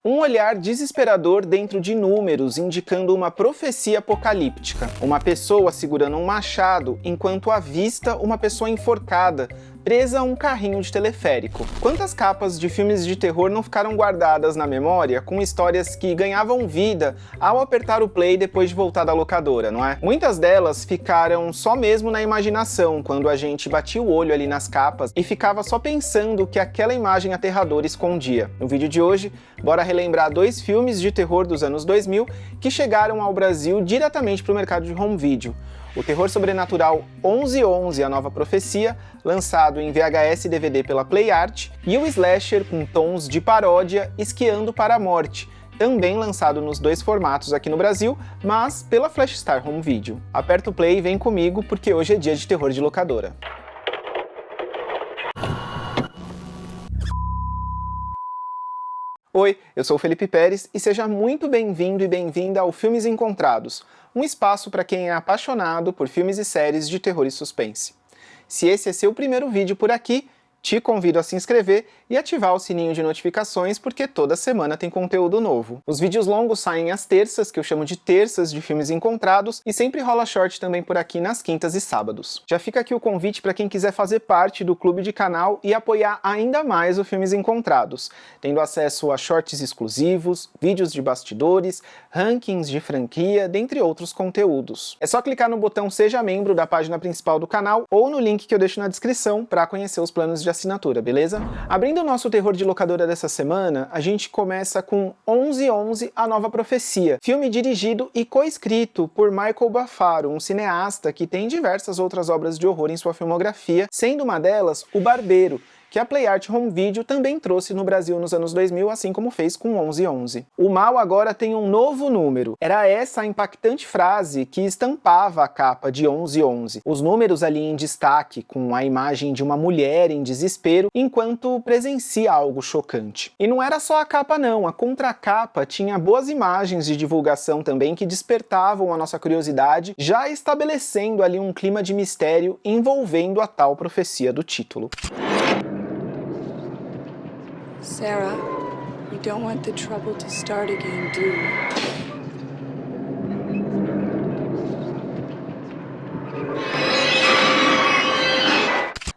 Um olhar desesperador dentro de números, indicando uma profecia apocalíptica. Uma pessoa segurando um machado, enquanto avista uma pessoa enforcada, presa a um carrinho de teleférico. Quantas capas de filmes de terror não ficaram guardadas na memória, com histórias que ganhavam vida ao apertar o play depois de voltar da locadora, não é? Muitas delas ficaram só mesmo na imaginação, quando a gente batia o olho ali nas capas e ficava só pensando o que aquela imagem aterradora escondia. No vídeo de hoje, bora relembrar dois filmes de terror dos anos 2000 que chegaram ao Brasil diretamente para o mercado de home video. O terror sobrenatural 1111, A Nova Profecia, lançado em VHS e DVD pela PlayArt, e o slasher com tons de paródia, Esquiando para a Morte, também lançado nos dois formatos aqui no Brasil, mas pela Flashstar Home Video. Aperta o play e vem comigo, porque hoje é dia de terror de locadora. Oi, eu sou o Felipe Pérez e seja muito bem-vindo e bem-vinda ao Filmes Encontrados, um espaço para quem é apaixonado por filmes e séries de terror e suspense. Se esse é seu primeiro vídeo por aqui, te convido a se inscrever e ativar o sininho de notificações, porque toda semana tem conteúdo novo. Os vídeos longos saem às terças, que eu chamo de terças de filmes encontrados, e sempre rola short também por aqui nas quintas e sábados. Já fica aqui o convite para quem quiser fazer parte do clube de canal e apoiar ainda mais o Filmes Encontrados, tendo acesso a shorts exclusivos, vídeos de bastidores, rankings de franquia, dentre outros conteúdos. É só clicar no botão Seja Membro da página principal do canal ou no link que eu deixo na descrição para conhecer os planos de assinatura, beleza? Abrindo o nosso terror de locadora dessa semana, a gente começa com 1111, A Nova Profecia, filme dirigido e coescrito por Michael Bafaro, um cineasta que tem diversas outras obras de horror em sua filmografia, sendo uma delas O Barbeiro, que a PlayArt Home Video também trouxe no Brasil nos anos 2000, assim como fez com 1111. O mal agora tem um novo número. Era essa a impactante frase que estampava a capa de 1111. Os números ali em destaque, com a imagem de uma mulher em desespero, enquanto presencia algo chocante. E não era só a capa não, a contracapa tinha boas imagens de divulgação também que despertavam a nossa curiosidade, já estabelecendo ali um clima de mistério envolvendo a tal profecia do título. Sarah, you don't want the trouble to start again, do you?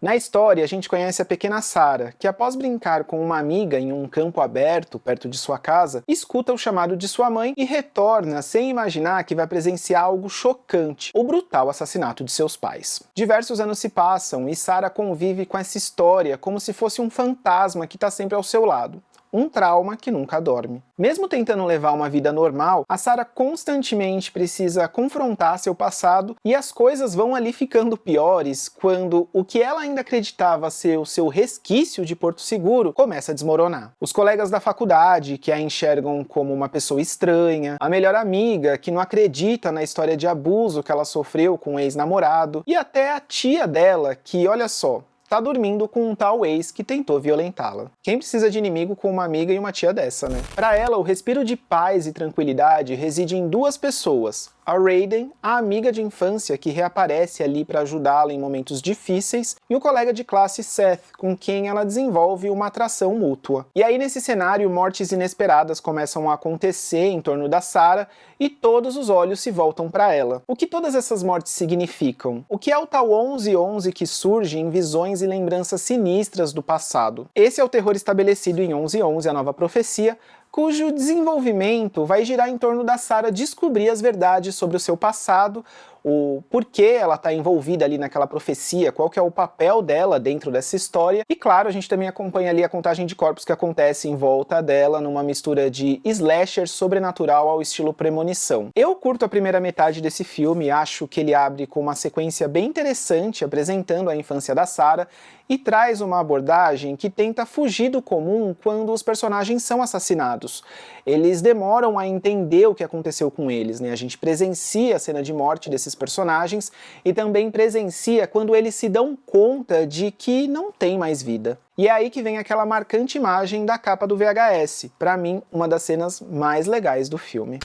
Na história, a gente conhece a pequena Sarah, que após brincar com uma amiga em um campo aberto perto de sua casa, escuta o chamado de sua mãe e retorna sem imaginar que vai presenciar algo chocante, o brutal assassinato de seus pais. Diversos anos se passam e Sarah convive com essa história como se fosse um fantasma que está sempre ao seu lado. Um trauma que nunca dorme. Mesmo tentando levar uma vida normal, a Sarah constantemente precisa confrontar seu passado e as coisas vão ali ficando piores quando o que ela ainda acreditava ser o seu resquício de Porto Seguro começa a desmoronar. Os colegas da faculdade, que a enxergam como uma pessoa estranha, a melhor amiga, que não acredita na história de abuso que ela sofreu com o ex-namorado, e até a tia dela, que, olha só, tá dormindo com um tal ex que tentou violentá-la. Quem precisa de inimigo com uma amiga e uma tia dessa, né? Pra ela, o respiro de paz e tranquilidade reside em duas pessoas. A Raiden, a amiga de infância que reaparece ali para ajudá-la em momentos difíceis, e o colega de classe Seth, com quem ela desenvolve uma atração mútua. E aí nesse cenário, mortes inesperadas começam a acontecer em torno da Sarah e todos os olhos se voltam para ela. O que todas essas mortes significam? O que é o tal 1111 que surge em visões e lembranças sinistras do passado? Esse é o terror estabelecido em 1111, A Nova Profecia, cujo desenvolvimento vai girar em torno da Sarah descobrir as verdades sobre o seu passado, o porquê ela está envolvida ali naquela profecia, qual que é o papel dela dentro dessa história, e claro, a gente também acompanha ali a contagem de corpos que acontece em volta dela, numa mistura de slasher sobrenatural ao estilo premonição. Eu curto a primeira metade desse filme, acho que ele abre com uma sequência bem interessante, apresentando a infância da Sarah, e traz uma abordagem que tenta fugir do comum quando os personagens são assassinados. Eles demoram a entender o que aconteceu com eles, né? A gente presencia a cena de morte desses personagens e também presencia quando eles se dão conta de que não tem mais vida. E é aí que vem aquela marcante imagem da capa do VHS, pra mim, uma das cenas mais legais do filme.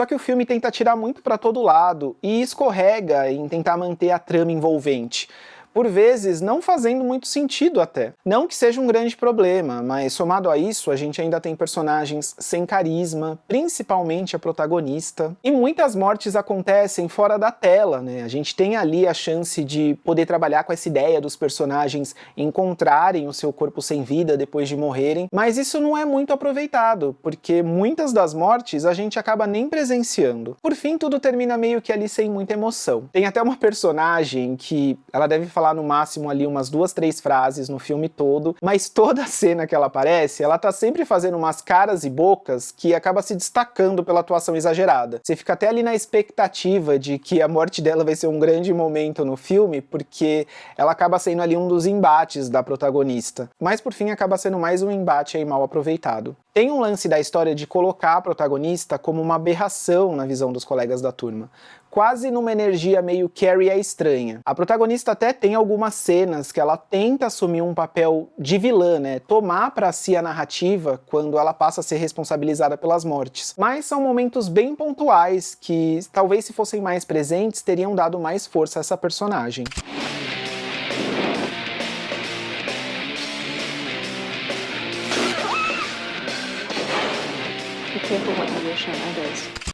Só que o filme tenta tirar muito para todo lado e escorrega em tentar manter a trama envolvente, por vezes não fazendo muito sentido até. Não que seja um grande problema, mas somado a isso, a gente ainda tem personagens sem carisma, principalmente a protagonista, e muitas mortes acontecem fora da tela, né? A gente tem ali a chance de poder trabalhar com essa ideia dos personagens encontrarem o seu corpo sem vida depois de morrerem, mas isso não é muito aproveitado, porque muitas das mortes a gente acaba nem presenciando. Por fim, tudo termina meio que ali sem muita emoção. Tem até uma personagem que ela deve falar no máximo ali umas 2, 3 frases no filme todo, mas toda cena que ela aparece, ela tá sempre fazendo umas caras e bocas que acaba se destacando pela atuação exagerada. Você fica até ali na expectativa de que a morte dela vai ser um grande momento no filme, porque ela acaba sendo ali um dos embates da protagonista. Mas por fim acaba sendo mais um embate aí mal aproveitado. Tem um lance da história de colocar a protagonista como uma aberração na visão dos colegas da turma, quase numa energia meio Carrie a estranha. A protagonista até tem algumas cenas que ela tenta assumir um papel de vilã, né, tomar para si a narrativa quando ela passa a ser responsabilizada pelas mortes. Mas são momentos bem pontuais que, talvez se fossem mais presentes, teriam dado mais força a essa personagem.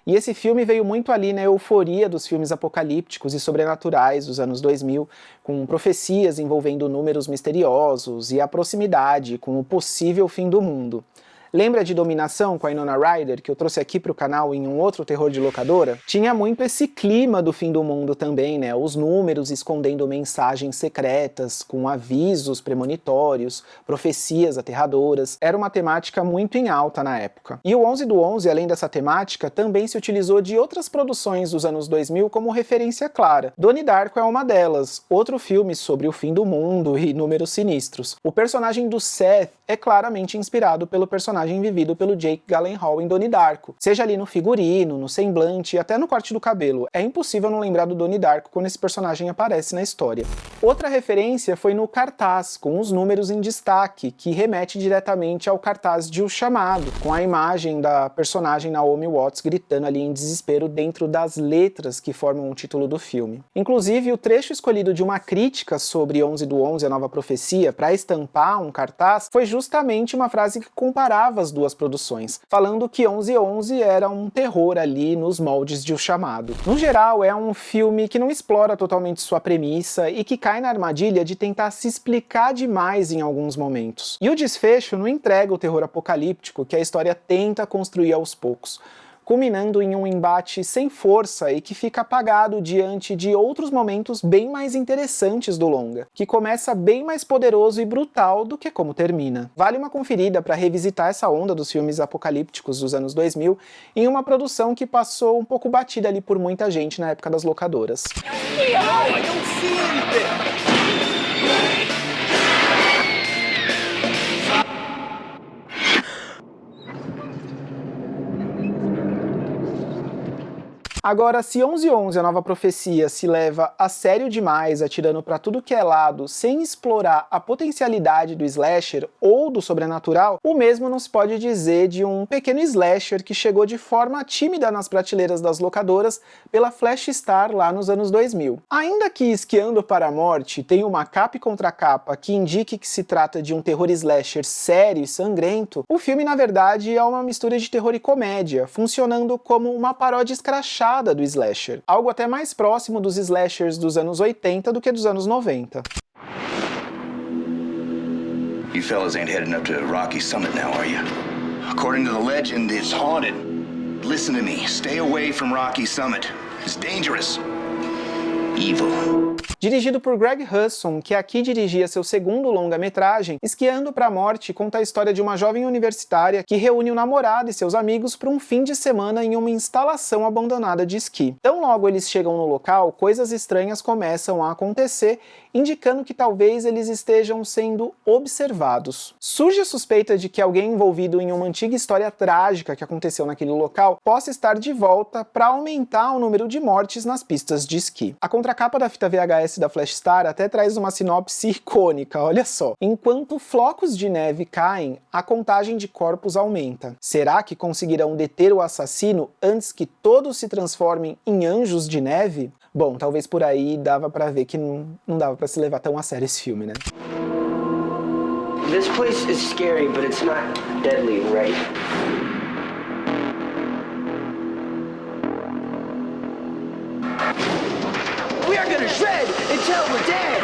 E esse filme veio muito ali na euforia dos filmes apocalípticos e sobrenaturais dos anos 2000, com profecias envolvendo números misteriosos e a proximidade com o possível fim do mundo. Lembra de Dominação com a Winona Ryder, que eu trouxe aqui pro canal em um outro terror de locadora? Tinha muito esse clima do fim do mundo também, né? Os números escondendo mensagens secretas, com avisos premonitórios, profecias aterradoras. Era uma temática muito em alta na época. E o 11 do 11, além dessa temática, também se utilizou de outras produções dos anos 2000 como referência clara. Donnie Darko é uma delas, outro filme sobre o fim do mundo e números sinistros. O personagem do Seth é claramente inspirado pelo personagem vivido pelo Jake Gyllenhaal em Donnie Darko, seja ali no figurino, no semblante e até no corte do cabelo. É impossível não lembrar do Donnie Darko quando esse personagem aparece na história. Outra referência foi no cartaz, com os números em destaque, que remete diretamente ao cartaz de O Chamado, com a imagem da personagem Naomi Watts gritando ali em desespero dentro das letras que formam o título do filme. Inclusive, o trecho escolhido de uma crítica sobre 11 do 11, a nova profecia, para estampar um cartaz, foi justamente uma frase que comparava as duas produções, falando que 11/11 era um terror ali nos moldes de O Chamado. No geral, é um filme que não explora totalmente sua premissa e que cai na armadilha de tentar se explicar demais em alguns momentos. E o desfecho não entrega o terror apocalíptico que a história tenta construir aos poucos, culminando em um embate sem força e que fica apagado diante de outros momentos bem mais interessantes do longa, que começa bem mais poderoso e brutal do que como termina. Vale uma conferida para revisitar essa onda dos filmes apocalípticos dos anos 2000 em uma produção que passou um pouco batida ali por muita gente na época das locadoras. Agora, se 11/11, a nova profecia, se leva a sério demais, atirando pra tudo que é lado, sem explorar a potencialidade do slasher ou do sobrenatural, o mesmo não se pode dizer de um pequeno slasher que chegou de forma tímida nas prateleiras das locadoras pela Flash Star lá nos anos 2000. Ainda que Esquiando para a Morte tenha uma capa e contracapa que indique que se trata de um terror slasher sério e sangrento, o filme na verdade é uma mistura de terror e comédia, funcionando como uma paródia escrachada do slasher, algo até mais próximo dos slashers dos anos 80 do que dos anos 90. You fellas ain't heading up to Rocky Summit now, are you? According to the legend, it's haunted. Listen to me, stay away from Rocky Summit. It's dangerous. Evil. Dirigido por Greg Husson, que aqui dirigia seu segundo longa-metragem, Esquiando para a Morte conta a história de uma jovem universitária que reúne o namorado e seus amigos para um fim de semana em uma instalação abandonada de esqui. Tão logo eles chegam no local, coisas estranhas começam a acontecer, indicando que talvez eles estejam sendo observados. Surge a suspeita de que alguém envolvido em uma antiga história trágica que aconteceu naquele local possa estar de volta para aumentar o número de mortes nas pistas de esqui. A contracapa da fita VHS da Flash Star até traz uma sinopse icônica, olha só. Enquanto flocos de neve caem, a contagem de corpos aumenta. Será que conseguirão deter o assassino antes que todos se transformem em anjos de neve? Bom, talvez por aí dava pra ver que não dava pra se levar tão a sério esse filme, né? This place is scary, but it's not deadly, right? We are gonna shred until we're dead!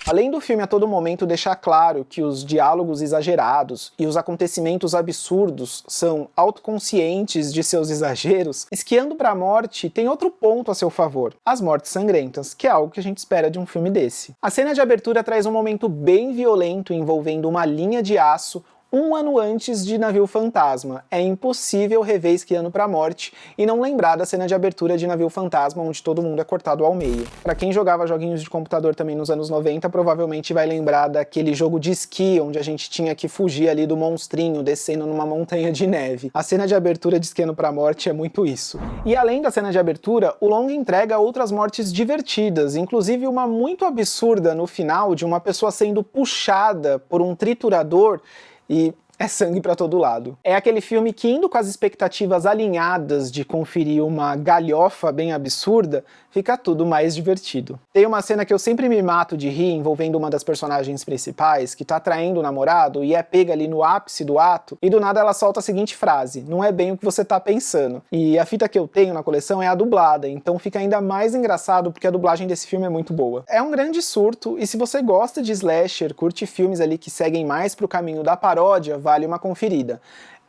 Além do filme a todo momento deixar claro que os diálogos exagerados e os acontecimentos absurdos são autoconscientes de seus exageros, Esquiando pra Morte tem outro ponto a seu favor: as mortes sangrentas, que é algo que a gente espera de um filme desse. A cena de abertura traz um momento bem violento envolvendo uma linha de aço um ano antes de Navio Fantasma. É impossível rever Esquiando pra Morte e não lembrar da cena de abertura de Navio Fantasma, onde todo mundo é cortado ao meio. Pra quem jogava joguinhos de computador também nos anos 90, provavelmente vai lembrar daquele jogo de esqui, onde a gente tinha que fugir ali do monstrinho descendo numa montanha de neve. A cena de abertura de Esquiando pra Morte é muito isso. E além da cena de abertura, o longa entrega outras mortes divertidas, inclusive uma muito absurda no final, de uma pessoa sendo puxada por um triturador e é sangue pra todo lado. É aquele filme que, indo com as expectativas alinhadas de conferir uma galhofa bem absurda, fica tudo mais divertido. Tem uma cena que eu sempre me mato de rir, envolvendo uma das personagens principais, que tá traindo o namorado e é pega ali no ápice do ato, e do nada ela solta a seguinte frase: "Não é bem o que você tá pensando". E a fita que eu tenho na coleção é a dublada, então fica ainda mais engraçado porque a dublagem desse filme é muito boa. É um grande surto, e se você gosta de slasher, curte filmes ali que seguem mais pro caminho da paródia, vale uma conferida.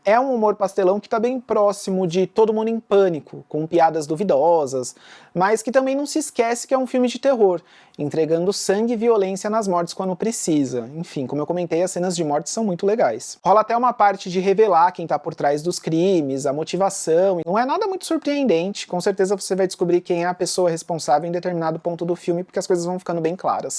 É um humor pastelão que tá bem próximo de Todo Mundo em Pânico, com piadas duvidosas, mas que também não se esquece que é um filme de terror, entregando sangue e violência nas mortes quando precisa. Enfim, como eu comentei, as cenas de morte são muito legais. Rola até uma parte de revelar quem tá por trás dos crimes, a motivação, e não é nada muito surpreendente, com certeza você vai descobrir quem é a pessoa responsável em determinado ponto do filme, porque as coisas vão ficando bem claras.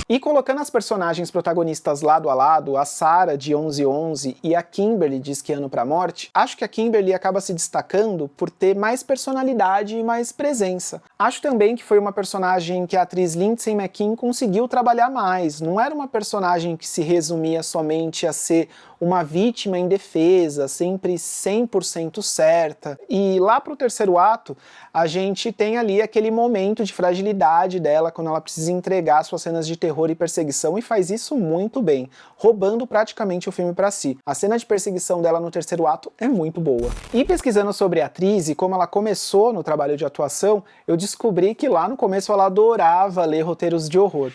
E colocando as personagens protagonistas lado a lado, a Sarah de 1111 e a Kimberly de Esquiando pra Morte, acho que a Kimberly acaba se destacando por ter mais personalidade e mais presença. Acho também que foi uma personagem que a atriz Lindsay McKean conseguiu trabalhar mais. Não era uma personagem que se resumia somente a ser uma vítima indefesa, sempre 100% certa. E lá pro terceiro ato, a gente tem ali aquele momento de fragilidade dela, quando ela precisa entregar suas cenas de terror e perseguição, e faz isso muito bem, roubando praticamente o filme pra si. A cena de perseguição dela no terceiro ato é muito boa. E pesquisando sobre a atriz e como ela começou no trabalho de atuação, eu descobri que lá no começo ela adorava ler roteiros de horror.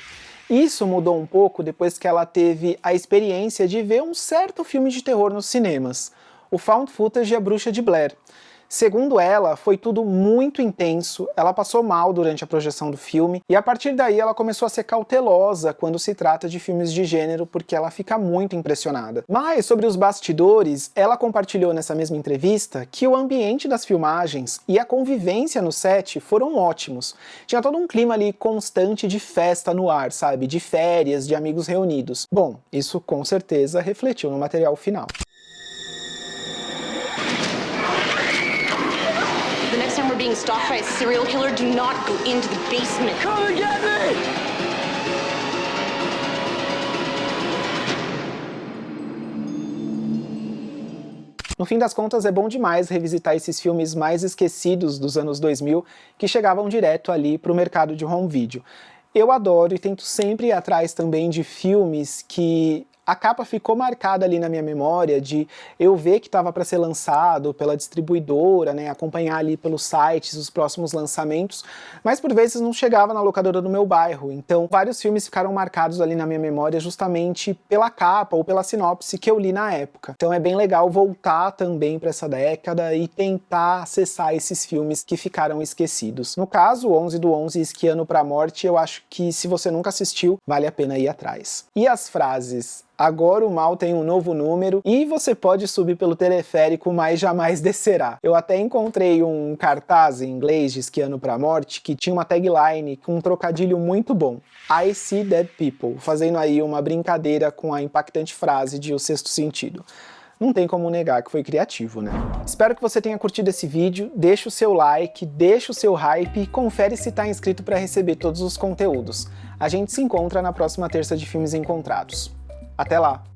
Isso mudou um pouco depois que ela teve a experiência de ver um certo filme de terror nos cinemas, o Found Footage e a Bruxa de Blair. Segundo ela, foi tudo muito intenso, ela passou mal durante a projeção do filme, e a partir daí ela começou a ser cautelosa quando se trata de filmes de gênero, porque ela fica muito impressionada. Mas sobre os bastidores, ela compartilhou nessa mesma entrevista que o ambiente das filmagens e a convivência no set foram ótimos. Tinha todo um clima ali constante de festa no ar, sabe? De férias, de amigos reunidos. Bom, isso com certeza refletiu no material final. The next time we're being stalked by a serial killer, do not go into the basement. Come and get me! No fim das contas, é bom demais revisitar esses filmes mais esquecidos dos anos 2000 que chegavam direto ali pro mercado de home video. Eu adoro e tento sempre ir atrás também de filmes que a capa ficou marcada ali na minha memória, de eu ver que estava para ser lançado pela distribuidora, né, acompanhar ali pelos sites os próximos lançamentos, mas por vezes não chegava na locadora do meu bairro, então vários filmes ficaram marcados ali na minha memória justamente pela capa ou pela sinopse que eu li na época. Então é bem legal voltar também para essa década e tentar acessar esses filmes que ficaram esquecidos. No caso, 11 do 11 e Esquiando pra Morte, eu acho que se você nunca assistiu, vale a pena ir atrás. E as frases Agora o mal tem um novo número e você pode subir pelo teleférico, mas jamais descerá. Eu até encontrei um cartaz em inglês de Esquiando pra Morte que tinha uma tagline com um trocadilho muito bom. I see dead people, fazendo aí uma brincadeira com a impactante frase de O Sexto Sentido. Não tem como negar que foi criativo, né? Espero que você tenha curtido esse vídeo, deixa o seu like, deixa o seu hype e confere se tá inscrito para receber todos os conteúdos. A gente se encontra na próxima terça de Filmes Encontrados. Até lá!